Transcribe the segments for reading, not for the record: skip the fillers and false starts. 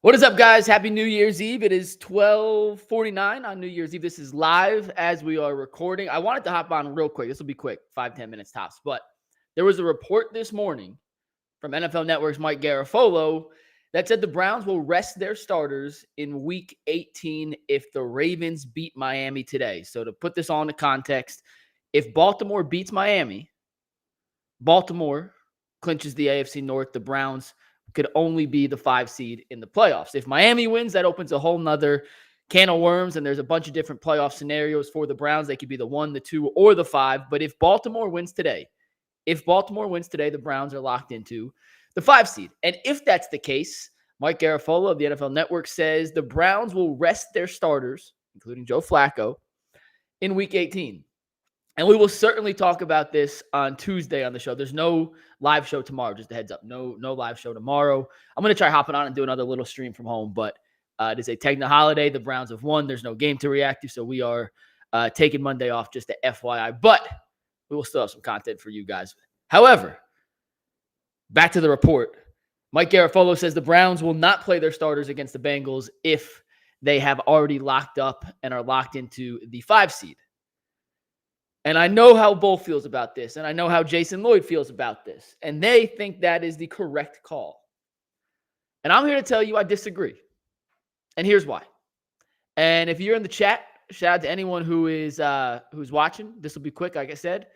What is up, guys? Happy New Year's Eve. It is 12:49 on New Year's Eve. This is live as we are recording. I wanted to hop on real quick. This will be quick, 5-10 minutes tops. But there was a report this morning from NFL Network's Mike Garafolo that said the Browns will rest their starters in Week 18 if the Ravens beat Miami today. So to put this all into context, if Baltimore beats Miami, Baltimore clinches the AFC North. The Browns could only be the 5 seed in the playoffs. If Miami wins, that opens a whole nother can of worms, and there's a bunch of different playoff scenarios for the Browns. They could be the 1, the 2, or the 5. But if Baltimore wins today, the Browns are locked into the 5 seed. And if that's the case, Mike Garafolo of the NFL Network says the Browns will rest their starters, including Joe Flacco, in Week 18. And we will certainly talk about this on Tuesday on the show. There's no live show tomorrow, just a heads up. No live show tomorrow. I'm going to try hopping on and do another little stream from home, but it is a technical holiday. The Browns have won. There's no game to react to, so we are taking Monday off, just a FYI. But we will still have some content for you guys. However, back to the report. Mike Garafolo says the Browns will not play their starters against the Bengals if they have already locked up and are locked into the 5 seed. And I know how Bull feels about this, and I know how Jason Lloyd feels about this, and they think that is the correct call. And I'm here to tell you I disagree. And here's why. And if you're in the chat, shout out to anyone who is who's watching. This will be quick, like I said.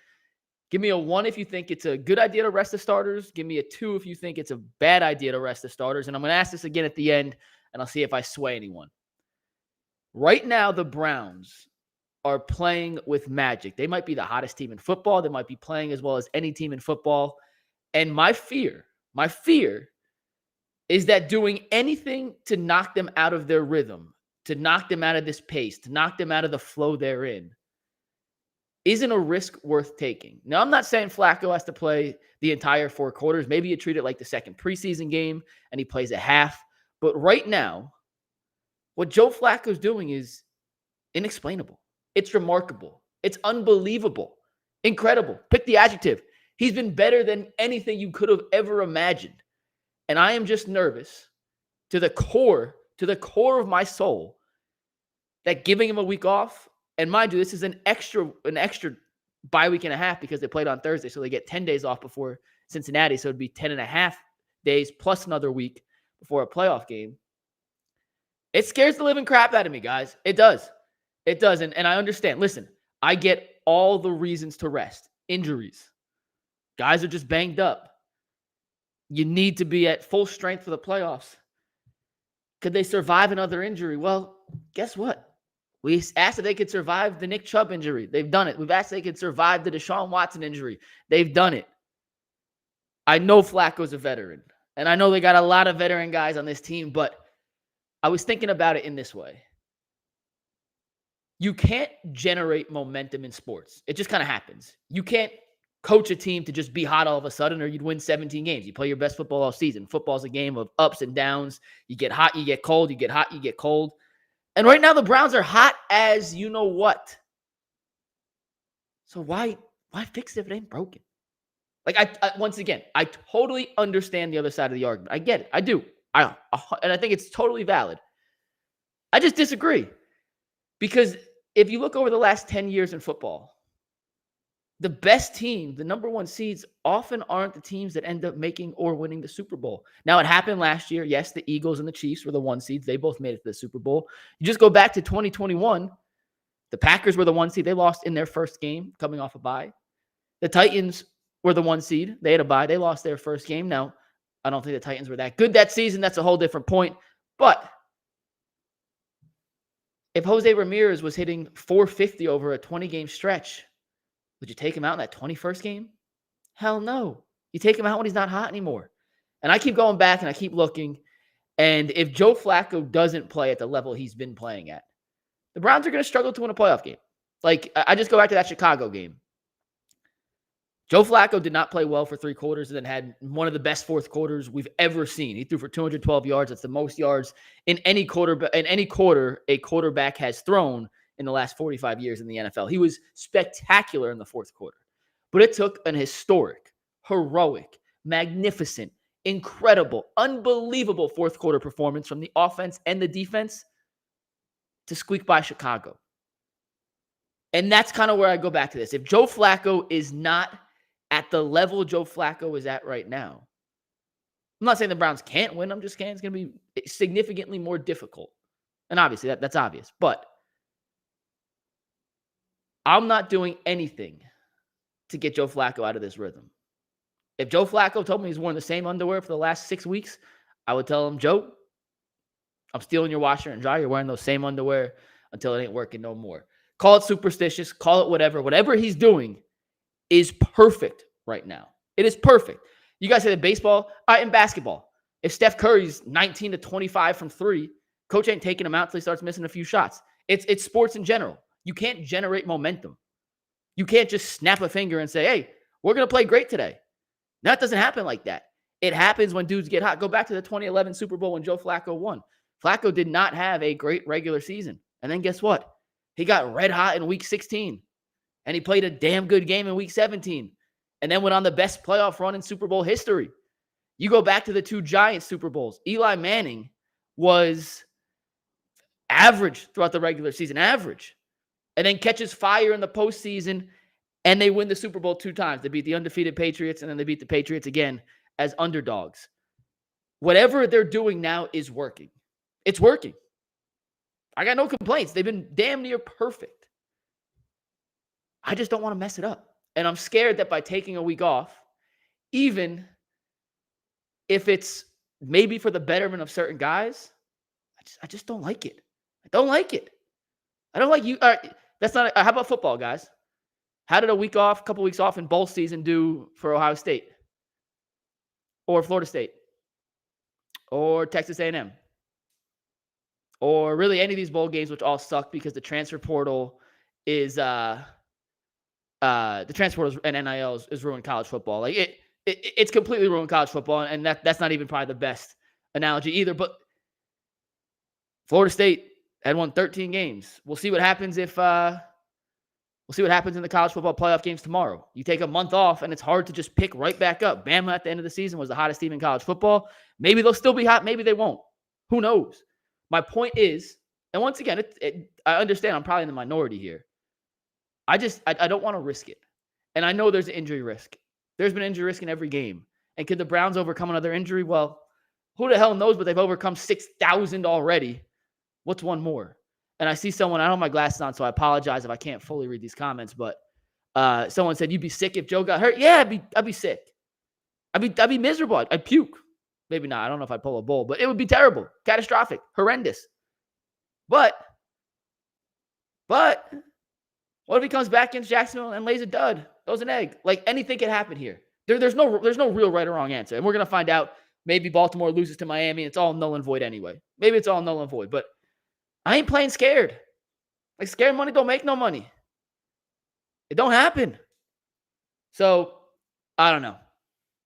Give me a 1 if you think it's a good idea to rest the starters. Give me a 2 if you think it's a bad idea to rest the starters. And I'm going to ask this again at the end, and I'll see if I sway anyone. Right now, the Browns are playing with magic. They might be the hottest team in football. They might be playing as well as any team in football. And my fear is that doing anything to knock them out of their rhythm, to knock them out of this pace, to knock them out of the flow they're in, isn't a risk worth taking. Now, I'm not saying Flacco has to play the entire 4 quarters. Maybe you treat it like the second preseason game and he plays a half. But right now, what Joe Flacco's doing is inexplainable. It's remarkable. It's unbelievable. Incredible. Pick the adjective. He's been better than anything you could have ever imagined. And I am just nervous to the core of my soul that giving him a week off, and mind you, this is an extra bye week and a half because they played on Thursday, so they get 10 days off before Cincinnati, so it'd be 10 and a half days plus another week before a playoff game. It scares the living crap out of me, guys. It does. It doesn't, and I understand. Listen, I get all the reasons to rest. Injuries. Guys are just banged up. You need to be at full strength for the playoffs. Could they survive another injury? Well, guess what? We asked if they could survive the Nick Chubb injury. They've done it. We've asked if they could survive the Deshaun Watson injury. They've done it. I know Flacco's a veteran, and I know they got a lot of veteran guys on this team, but I was thinking about it in this way. You can't generate momentum in sports. It just kind of happens. You can't coach a team to just be hot all of a sudden or you'd win 17 games. You play your best football all season. Football's a game of ups and downs. You get hot, you get cold. You get hot, you get cold. And right now the Browns are hot as you know what. So why fix it if it ain't broken? Like, I once again, I totally understand the other side of the argument. I get it. I do. And I think it's totally valid. I just disagree. Because if you look over the last 10 years in football, the best team, the number 1 seeds, often aren't the teams that end up making or winning the Super Bowl. Now, it happened last year. Yes, the Eagles and the Chiefs were the 1 seeds. They both made it to the Super Bowl. You just go back to 2021. The Packers were the 1 seed. They lost in their first game coming off a bye. The Titans were the 1 seed. They had a bye. They lost their first game. Now, I don't think the Titans were that good that season. That's a whole different point. But if Jose Ramirez was hitting 450 over a 20-game stretch, would you take him out in that 21st game? Hell no. You take him out when he's not hot anymore. And I keep going back and I keep looking. And if Joe Flacco doesn't play at the level he's been playing at, the Browns are going to struggle to win a playoff game. Like, I just go back to that Chicago game. Joe Flacco did not play well for 3 quarters and then had one of the best 4th quarters we've ever seen. He threw for 212 yards. That's the most yards in any quarter a quarterback has thrown in the last 45 years in the NFL. He was spectacular in the 4th quarter. But it took an historic, heroic, magnificent, incredible, unbelievable fourth quarter performance from the offense and the defense to squeak by Chicago. And that's kind of where I go back to this. If Joe Flacco is not at the level Joe Flacco is at right now, I'm not saying the Browns can't win. I'm just saying it's going to be significantly more difficult. And obviously, that's obvious. But I'm not doing anything to get Joe Flacco out of this rhythm. If Joe Flacco told me he's worn the same underwear for the last 6 weeks, I would tell him, Joe, I'm stealing your washer and dryer. You're wearing those same underwear until it ain't working no more. Call it superstitious. Call it whatever. Whatever he's doing is perfect right now. It is perfect. You guys say that baseball, in basketball, if Steph Curry's 19 to 25 from three, coach ain't taking him out until he starts missing a few shots. It's sports in general. You can't generate momentum. You can't just snap a finger and say, hey, we're going to play great today. That doesn't happen like that. It happens when dudes get hot. Go back to the 2011 Super Bowl when Joe Flacco won. Flacco did not have a great regular season. And then guess what? He got red hot in week 16. And he played a damn good game in week 17. And then went on the best playoff run in Super Bowl history. You go back to the 2 Giants Super Bowls. Eli Manning was average throughout the regular season. Average. And then catches fire in the postseason. And they win the Super Bowl 2 times. They beat the undefeated Patriots, and then they beat the Patriots again as underdogs. Whatever they're doing now is working. It's working. I got no complaints. They've been damn near perfect. I just don't want to mess it up. And I'm scared that by taking a week off, even if it's maybe for the betterment of certain guys, I just don't like it. I don't like it. I don't like you. All right, that's not. How about football, guys? How did a couple weeks off in bowl season do for Ohio State? Or Florida State? Or Texas A&M? Or really any of these bowl games, which all suck because the transfer portal is the transfer portal and NIL is ruined college football. Like it's completely ruined college football, and that's not even probably the best analogy either. But Florida State had won 13 games. We'll see what happens if we'll see what happens in the college football playoff games tomorrow. You take a month off, and it's hard to just pick right back up. Bama at the end of the season was the hottest team in college football. Maybe they'll still be hot. Maybe they won't. Who knows? My point is, and once again, I understand I'm probably in the minority here. I don't want to risk it. And I know there's an injury risk. There's been injury risk in every game. And could the Browns overcome another injury? Well, who the hell knows, but they've overcome 6,000 already. What's one more? And I see someone, I don't have my glasses on, so I apologize if I can't fully read these comments, but someone said, you'd be sick if Joe got hurt. Yeah, I'd be sick. I'd be miserable. I'd puke. Maybe not. I don't know if I'd pull a bull, but it would be terrible, catastrophic, horrendous. But what if he comes back against Jacksonville and lays a dud, throws an egg? Like anything can happen here. There's no real right or wrong answer. And we're going to find out. Maybe Baltimore loses to Miami. It's all null and void anyway. Maybe it's all null and void, but I ain't playing scared. Like scared money don't make no money. It don't happen. So I don't know.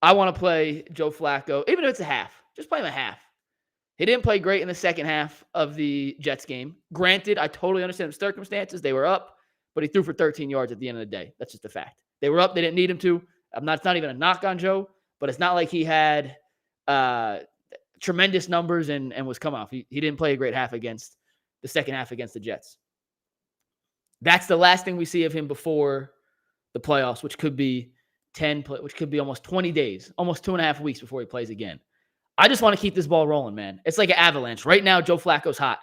I want to play Joe Flacco, even if it's a half. Just play him a half. He didn't play great in the second half of the Jets game. Granted, I totally understand the circumstances. They were up, but he threw for 13 yards at the end of the day. That's just a fact. They were up. They didn't need him to. It's not even a knock on Joe, but it's not like he had tremendous numbers and was come off. He didn't play a great half against the second half against the Jets. That's the last thing we see of him before the playoffs, which could be almost 20 days, almost 2.5 weeks before he plays again. I just want to keep this ball rolling, man. It's like an avalanche. Right now, Joe Flacco's hot,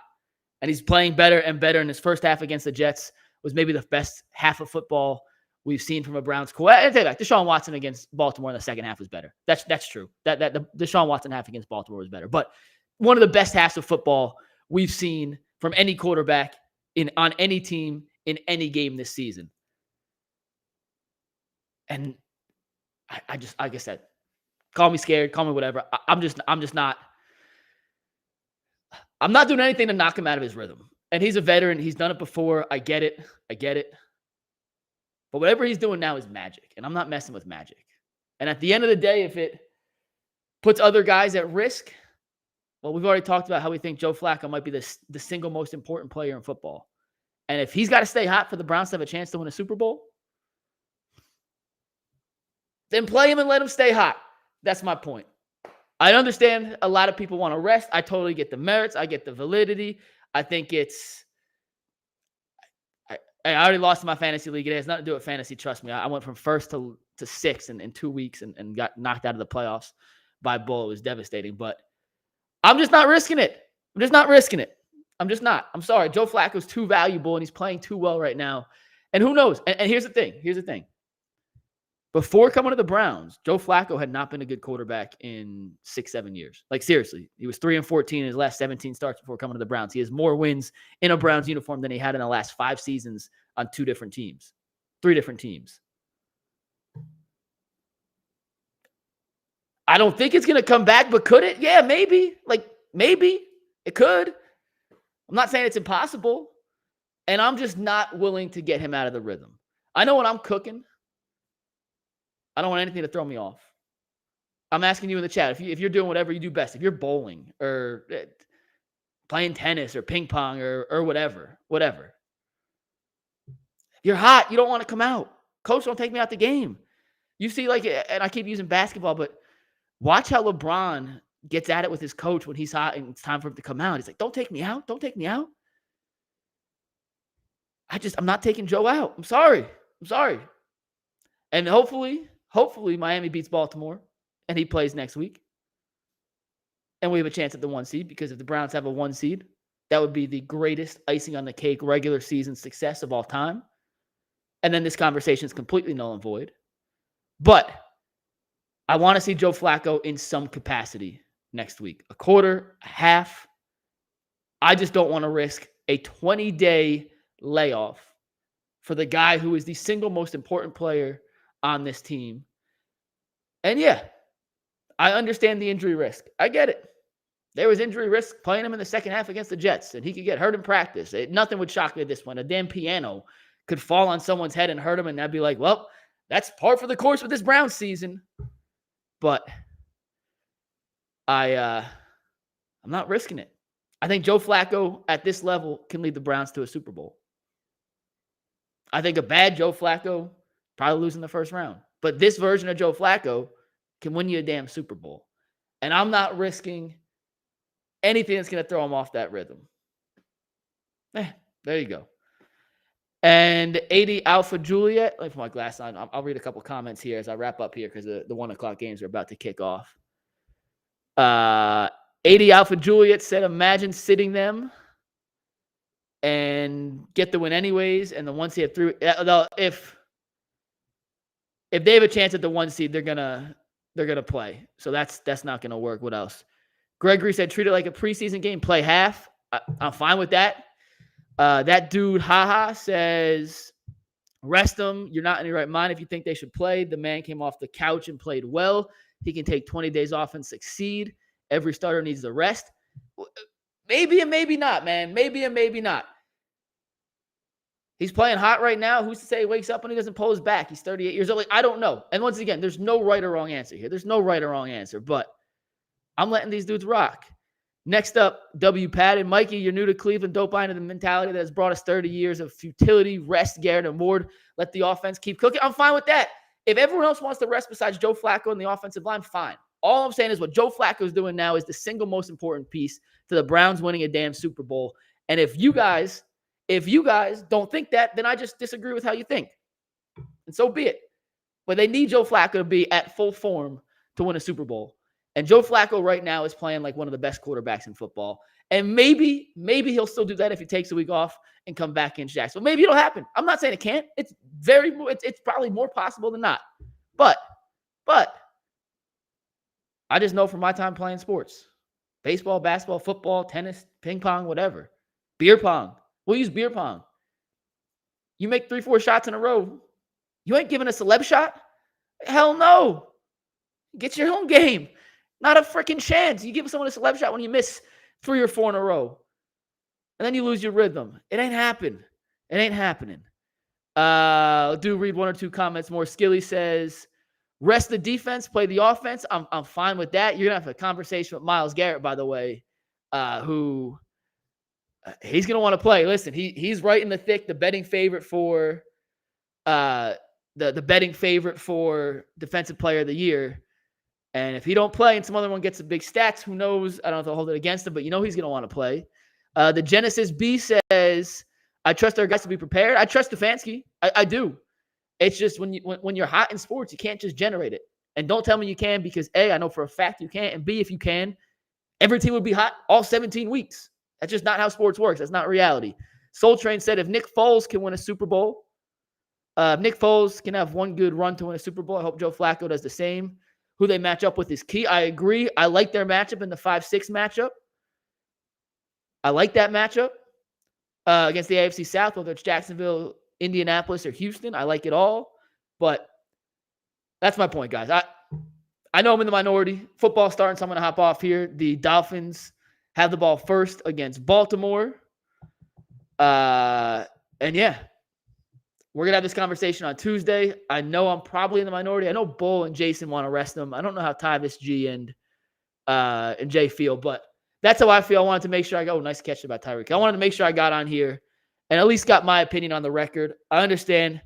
and he's playing better and better. In his first half against the Jets was maybe the best half of football we've seen from a Browns core. I take it back. Deshaun Watson against Baltimore in the second half was better. That's true. That the Deshaun Watson half against Baltimore was better. But one of the best halves of football we've seen from any quarterback on any team in any game this season. And I just, like I said, call me scared, call me whatever. I'm not doing anything to knock him out of his rhythm. And he's a veteran. He's done it before. I get it. But whatever he's doing now is magic. And I'm not messing with magic. And at the end of the day, if it puts other guys at risk, well, we've already talked about how we think Joe Flacco might be the single most important player in football. And if he's got to stay hot for the Browns to have a chance to win a Super Bowl, then play him and let him stay hot. That's my point. I understand a lot of people want to rest. I totally get the merits. I get the validity. I think it's I already lost in my fantasy league. It has nothing to do with fantasy. Trust me. I went from first to sixth in 2 weeks and got knocked out of the playoffs by Bull. It was devastating. But I'm just not risking it. I'm just not risking it. I'm just not. I'm sorry. Joe Flacco's too valuable and he's playing too well right now. And who knows? And here's the thing. Here's the thing. Before coming to the Browns, Joe Flacco had not been a good quarterback in 6-7 years. Like, seriously. He was 3-14 in his last 17 starts before coming to the Browns. He has more wins in a Browns uniform than he had in the last 5 seasons on 2 different teams. 3 different teams. I don't think it's going to come back, but could it? Yeah, maybe. Like, maybe. It could. I'm not saying it's impossible. And I'm just not willing to get him out of the rhythm. I know when I'm cooking, I don't want anything to throw me off. I'm asking you in the chat, if you're doing whatever you do best, if you're bowling or playing tennis or ping pong or whatever. You're hot. You don't want to come out. Coach, don't take me out the game. You see, like, and I keep using basketball, but watch how LeBron gets at it with his coach when he's hot and it's time for him to come out. He's like, don't take me out. Don't take me out. I'm not taking Joe out. I'm sorry. And hopefully Miami beats Baltimore and he plays next week. And we have a chance at the 1 seed, because if the Browns have a 1 seed, that would be the greatest icing on the cake regular season success of all time. And then this conversation is completely null and void. But I want to see Joe Flacco in some capacity next week. A quarter, a half. I just don't want to risk a 20-day layoff for the guy who is the single most important player on this team. And yeah, I understand the injury risk. I get it. There was injury risk playing him in the second half against the Jets, and he could get hurt in practice. Nothing would shock me at this point. A damn piano could fall on someone's head and hurt him, and I'd be like, well, that's par for the course with this Browns season. But I'm not risking it. I think Joe Flacco at this level can lead the Browns to a Super Bowl. I think a bad Joe Flacco probably losing the first round. But this version of Joe Flacco can win you a damn Super Bowl. And I'm not risking anything that's going to throw him off that rhythm. There you go. And 80 Alpha Juliet. Let me put my glass on. I'll read a couple comments here as I wrap up here, because the 1 o'clock games are about to kick off. 80 Alpha Juliet said, imagine sitting them and get the win anyways. And the 1 seed through. If they have a chance at the 1 seed, they're gonna play. So that's not gonna work. What else? Gregory said, treat it like a preseason game, play half. I'm fine with that. That dude, haha, says, rest them. You're not in your right mind if you think they should play. The man came off the couch and played well. He can take 20 days off and succeed. Every starter needs a rest. Maybe and maybe not, man. Maybe and maybe not. He's playing hot right now. Who's to say he wakes up and he doesn't pull his back? He's 38 years old. I don't know. And once again, there's no right or wrong answer here. There's no right or wrong answer. But I'm letting these dudes rock. Next up, W. Patton. Mikey, you're new to Cleveland. Don't buy into the mentality that has brought us 30 years of futility. Rest Garrett and Ward. Let the offense keep cooking. I'm fine with that. If everyone else wants to rest besides Joe Flacco in the offensive line, fine. All I'm saying is what Joe Flacco is doing now is the single most important piece to the Browns winning a damn Super Bowl. And if you guys don't think that, then I just disagree with how you think. And so be it. But they need Joe Flacco to be at full form to win a Super Bowl. And Joe Flacco right now is playing like one of the best quarterbacks in football. And maybe he'll still do that if he takes a week off and come back in Jacksonville. Maybe it'll happen. I'm not saying it can't. It's probably more possible than not. But I just know from my time playing sports, baseball, basketball, football, tennis, ping pong, whatever, beer pong. We'll use beer pong. You make 3-4 shots in a row. You ain't giving a celeb shot? Hell no. Get your own game. Not a freaking chance. You give someone a celeb shot when you miss 3 or 4 in a row. And then you lose your rhythm. It ain't happening. Do read 1 or 2 comments more. Skilly says, rest the defense, play the offense. I'm fine with that. You're going to have a conversation with Myles Garrett, by the way, who he's going to want to play. Listen, he's right in the thick, the betting favorite for the betting favorite for Defensive Player of the Year. And if he don't play and some other one gets the big stats, who knows? I don't know if they'll hold it against him, but he's going to want to play. The Genesis B says, I trust our guys to be prepared. I trust Stefanski. I do. It's just when you're hot in sports, you can't just generate it. And don't tell me you can, because A, I know for a fact you can't. And B, if you can, every team would be hot all 17 weeks. That's just not how sports works. That's not reality. Soul Train said, if Nick Foles can win a Super Bowl, Nick Foles can have one good run to win a Super Bowl. I hope Joe Flacco does the same. Who they match up with is key. I agree. I like their matchup in the 5-6 matchup. I like that matchup against the AFC South, whether it's Jacksonville, Indianapolis, or Houston. I like it all. But that's my point, guys. I know I'm in the minority. Football starting, so I'm going to hop off here. The Dolphins have the ball first against Baltimore. And yeah, we're going to have this conversation on Tuesday. I know I'm probably in the minority. I know Bull and Jason want to rest them. I don't know how Tyvis, G, and Jay feel, but that's how I feel. I wanted to make sure I got nice catch about Tyreek. I wanted to make sure I got on here and at least got my opinion on the record. I understand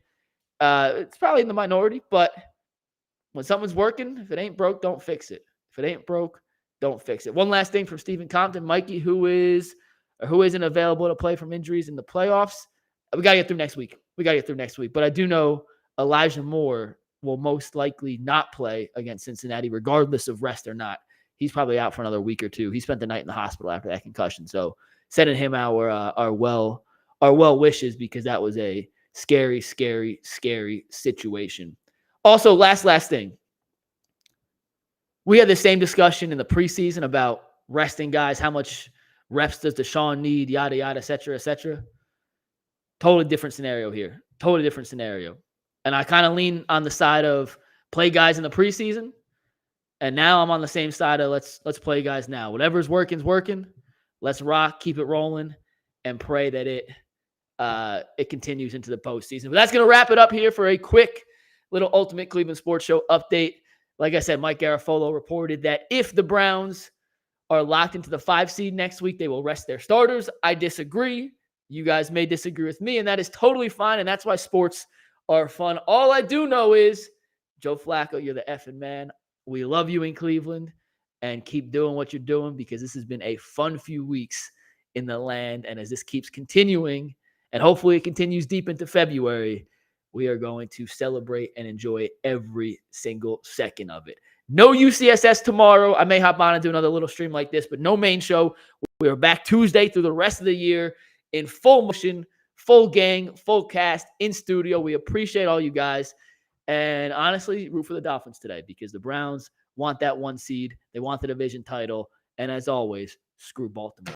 it's probably in the minority, but when something's working, if it ain't broke, don't fix it. If it ain't broke, don't fix it. One last thing from Stephen Compton. Mikey, who isn't available to play from injuries in the playoffs. We got to get through next week. But I do know Elijah Moore will most likely not play against Cincinnati, regardless of rest or not. He's probably out for another week or two. He spent the night in the hospital after that concussion. So sending him our well wishes, because that was a scary, scary, scary situation. Also, last thing. We had the same discussion in the preseason about resting guys. How much reps does Deshaun need? Yada, yada, et cetera, et cetera. Totally different scenario here. Totally different scenario. And I kind of lean on the side of play guys in the preseason. And now I'm on the same side of let's play guys now. Whatever's working's working. Let's rock, keep it rolling, and pray that it continues into the postseason. But that's going to wrap it up here for a quick little Ultimate Cleveland Sports Show update. Like I said, Mike Garafolo reported that if the Browns are locked into the 5 seed next week, they will rest their starters. I disagree. You guys may disagree with me, and that is totally fine, and that's why sports are fun. All I do know is, Joe Flacco, you're the effing man. We love you in Cleveland, and keep doing what you're doing, because this has been a fun few weeks in the land, and as this keeps continuing, and hopefully it continues deep into February, we are going to celebrate and enjoy every single second of it. No UCSS tomorrow. I may hop on and do another little stream like this, but no main show. We are back Tuesday through the rest of the year in full motion, full gang, full cast, in studio. We appreciate all you guys. And honestly, root for the Dolphins today, because the Browns want that 1 seed. They want the division title. And as always, screw Baltimore.